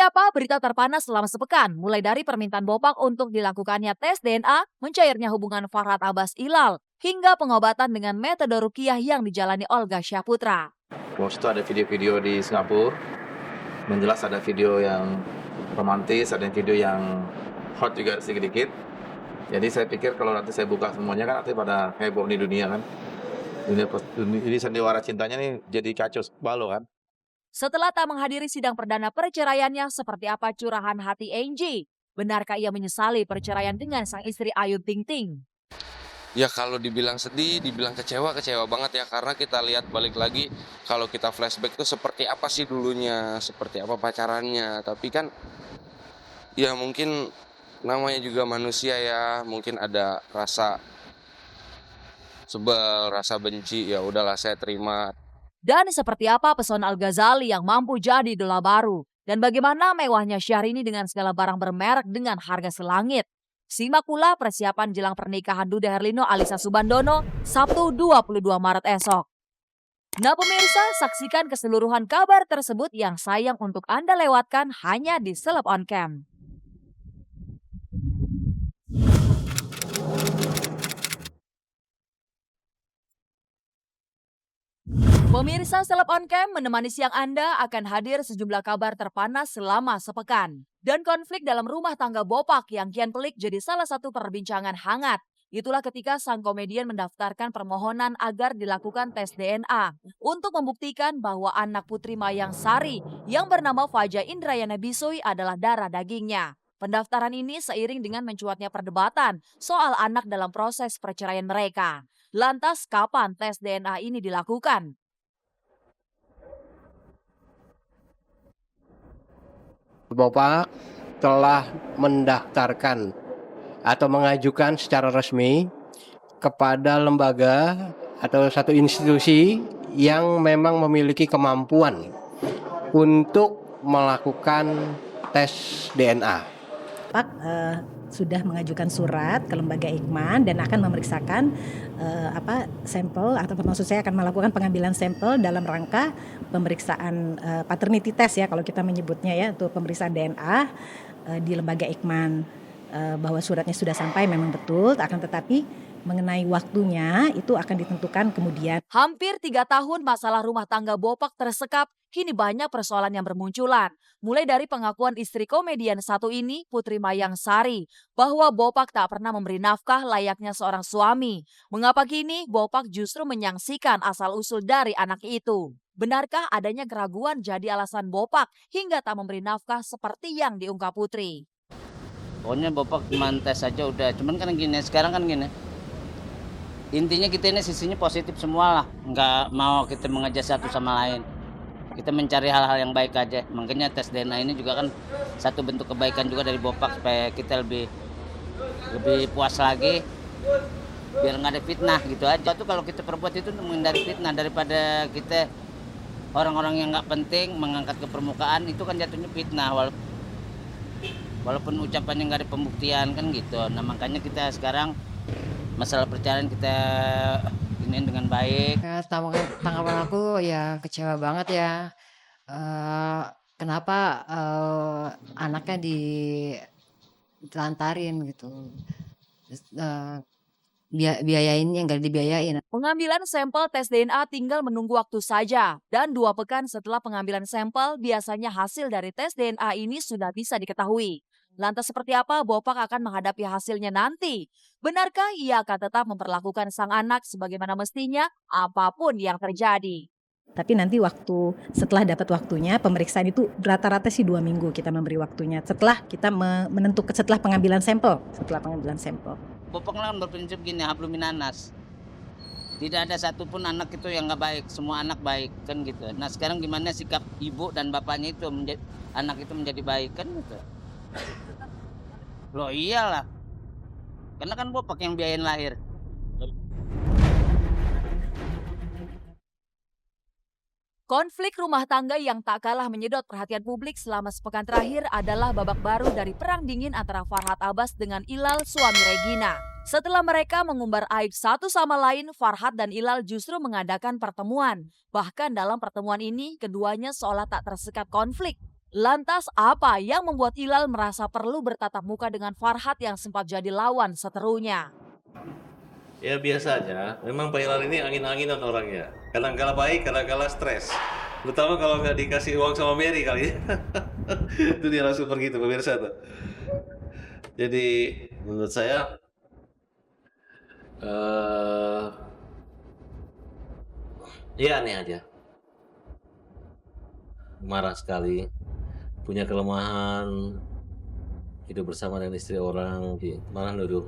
Seperti apa berita terpanas selama sepekan, mulai dari permintaan Bopak untuk dilakukannya tes DNA, mencairnya hubungan Farhad Abbas Ilal, hingga pengobatan dengan metode ruqyah yang dijalani Olga Syahputra. Waktu itu ada video-video di Singapura, menjelas ada video yang romantis, ada video yang hot juga sedikit-sedikit. Jadi saya pikir kalau nanti saya buka semuanya kan nanti pada heboh di dunia kan. Ini sandiwara cintanya nih jadi kacau balau kan. Setelah tak menghadiri sidang perdana perceraiannya, seperti apa curahan hati Angie? Benarkah ia menyesali perceraian dengan sang istri Ayu Ting Ting? Ya kalau dibilang sedih, dibilang kecewa banget ya. Karena kita lihat balik lagi, kalau kita flashback tuh seperti apa sih dulunya, seperti apa pacarannya. Tapi kan ya mungkin namanya juga manusia ya, mungkin ada rasa sebel, rasa benci, ya udahlah saya terima. Dan seperti apa pesona Al-Ghazali yang mampu jadi idola baru? Dan bagaimana mewahnya Syahrini dengan segala barang bermerek dengan harga selangit? Simak pula persiapan jelang pernikahan Dude Herlino Alisa Subandono Sabtu 22 Maret esok. Nah pemirsa, saksikan keseluruhan kabar tersebut yang sayang untuk Anda lewatkan hanya di Celeb On Cam. Pemirsa Celeb On Cam menemani siang Anda akan hadir sejumlah kabar terpanas selama sepekan. Dan konflik dalam rumah tangga Bopak yang kian pelik jadi salah satu perbincangan hangat. Itulah ketika sang komedian mendaftarkan permohonan agar dilakukan tes DNA untuk membuktikan bahwa anak Putri Mayang Sari yang bernama Faja Indrayana Bisoi adalah darah dagingnya. Pendaftaran ini seiring dengan mencuatnya perdebatan soal anak dalam proses perceraian mereka. Lantas kapan tes DNA ini dilakukan? Bopak telah mendaftarkan atau mengajukan secara resmi kepada lembaga atau satu institusi yang memang memiliki kemampuan untuk melakukan tes DNA. Pak sudah mengajukan surat ke lembaga Eijkman dan akan memeriksakan sampel atau maksud saya akan melakukan pengambilan sampel dalam rangka pemeriksaan paternity test ya kalau kita menyebutnya ya untuk pemeriksaan DNA di lembaga Eijkman bahwa suratnya sudah sampai memang betul, akan tetapi mengenai waktunya itu akan ditentukan kemudian. Hampir 3 tahun masalah rumah tangga Bopak tersekap, kini banyak persoalan yang bermunculan. Mulai dari pengakuan istri komedian satu ini, Putri Mayang Sari, bahwa Bopak tak pernah memberi nafkah layaknya seorang suami. Mengapa kini Bopak justru menyangsikan asal-usul dari anak itu? Benarkah adanya keraguan jadi alasan Bopak hingga tak memberi nafkah seperti yang diungkap Putri? Pokoknya Bopak cuma tes aja udah, cuman kan gini, sekarang kan gini. Intinya kita ini sisinya positif semua lah, nggak mau kita mengejar satu sama lain. Kita mencari hal-hal yang baik aja. Makanya tes DNA ini juga kan satu bentuk kebaikan juga dari Bopak supaya kita lebih puas lagi, biar nggak ada fitnah gitu aja. Tuh kalau kita perbuat itu menghindari fitnah daripada kita orang-orang yang nggak penting mengangkat ke permukaan itu kan jatuhnya fitnah walaupun ucapannya nggak ada pembuktian kan gitu. Nah makanya kita sekarang masalah perceraian kita iniin dengan baik. Ya, tanggapan aku ya kecewa banget ya. Kenapa anaknya ditelantarin gitu. Biayain yang gak dibiayain. Pengambilan sampel tes DNA tinggal menunggu waktu saja. Dan 2 pekan setelah pengambilan sampel, biasanya hasil dari tes DNA ini sudah bisa diketahui. Lantas seperti apa Bopak akan menghadapi hasilnya nanti? Benarkah ia akan tetap memperlakukan sang anak sebagaimana mestinya apapun yang terjadi? Tapi nanti waktu setelah dapat waktunya pemeriksaan itu rata-rata sih 2 minggu kita memberi waktunya. Setelah kita menentukan setelah pengambilan sampel. Bopak kan berprinsip gini, hablum minanas. Tidak ada satupun anak itu yang nggak baik, semua anak baik kan gitu. Nah sekarang gimana sikap ibu dan bapaknya itu anak itu menjadi baik kan gitu. Loh iyalah, karena kan Bopak yang biayain lahir. Konflik rumah tangga yang tak kalah menyedot perhatian publik selama sepekan terakhir adalah babak baru dari perang dingin antara Farhad Abbas dengan Ilal suami Regina. Setelah mereka mengumbar aib satu sama lain, Farhad dan Ilal justru mengadakan pertemuan. Bahkan dalam pertemuan ini, keduanya seolah tak tersekat konflik. Lantas apa yang membuat Ilal merasa perlu bertatap muka dengan Farhad yang sempat jadi lawan seterunya? Ya biasa aja, memang Pak Hilal ini angin-anginan orangnya. Kadang-kala baik, kadang-kala stres. Terutama kalau nggak dikasih uang sama Mary kali ya. Itu dia langsung pergi tuh pemirsa tuh. Jadi menurut saya ya aneh aja. Marah sekali, punya kelemahan, hidup bersama dengan istri orang, malah nuduh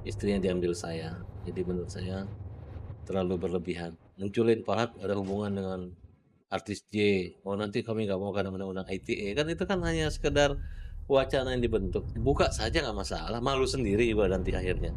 istrinya diambil saya. Jadi menurut saya terlalu berlebihan. Munculin Farhad ada hubungan dengan artis J. Oh nanti kami nggak mau karena undang-undang ITE. Kan itu kan hanya sekedar wacana yang dibentuk. Buka saja nggak masalah, malu sendiri juga nanti akhirnya.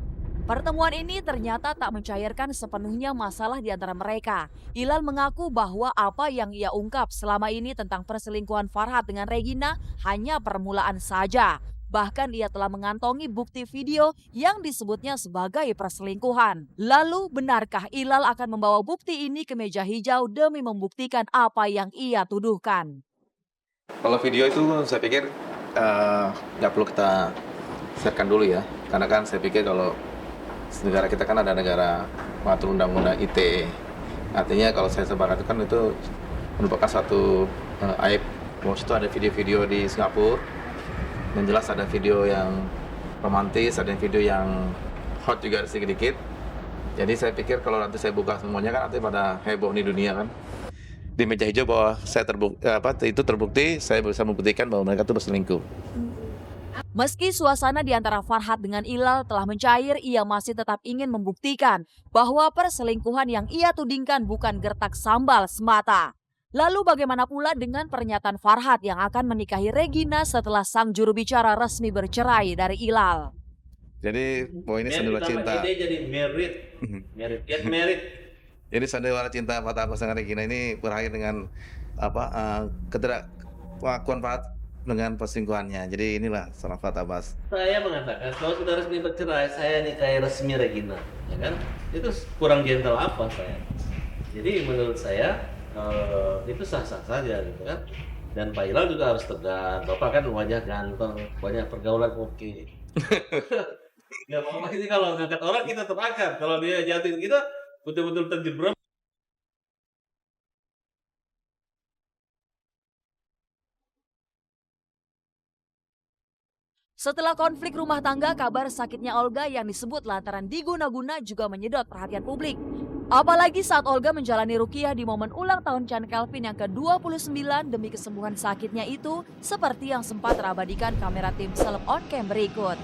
Pertemuan ini ternyata tak mencairkan sepenuhnya masalah di antara mereka. Ilal mengaku bahwa apa yang ia ungkap selama ini tentang perselingkuhan Farhad dengan Regina hanya permulaan saja. Bahkan ia telah mengantongi bukti video yang disebutnya sebagai perselingkuhan. Lalu benarkah Ilal akan membawa bukti ini ke meja hijau demi membuktikan apa yang ia tuduhkan? Kalau video itu saya pikir nggak perlu kita sharekan dulu ya. Karena kan saya pikir kalau negara kita kan ada negara mengatur undang-undang ITE. Artinya kalau saya sebarkan itu merupakan satu aib. Bahwa itu ada video-video di Singapura. Yang jelas ada video yang romantis, ada video yang hot juga sedikit-sedikit. Jadi saya pikir kalau nanti saya buka semuanya kan nanti pada heboh di dunia kan. Di meja hijau bahwa saya terbukti, saya bisa membuktikan bahwa mereka itu berselingkuh. Meski suasana di antara Farhad dengan Ilal telah mencair, ia masih tetap ingin membuktikan bahwa perselingkuhan yang ia tudingkan bukan gertak sambal semata. Lalu bagaimana pula dengan pernyataan Farhad yang akan menikahi Regina setelah sang juru bicara resmi bercerai dari Ilal? Jadi bahwa ini sandiwara cinta. Ide jadi married, get married. Jadi sandiwara cinta Fatah Abbas dengan Regina ini berakhir dengan ketidakpengakuan Farhad dengan perselingkuhannya. Jadi inilah salah Fatah Abbas. Saya mengatakan kalau sudah resmi bercerai, saya nikahi resmi Regina, ya kan? Itu kurang gentle apa saya? Jadi menurut saya itu sah-sah saja gitu kan. Dan Pak Hilal juga harus tegar. Bapak kan wajah ganteng, banyak pergaulan oke. Nggak apa-apa ini kalau ngangkat orang kita terakar. Kalau dia jatuhin kita betul-betul terjebak. Setelah konflik rumah tangga, kabar sakitnya Olga yang disebut lantaran diguna-guna juga menyedot perhatian publik. Apalagi saat Olga menjalani ruqyah di momen ulang tahun Chan Kelvin yang ke-29 demi kesembuhan sakitnya itu, seperti yang sempat terabadikan kamera tim Seleb On Cam berikut.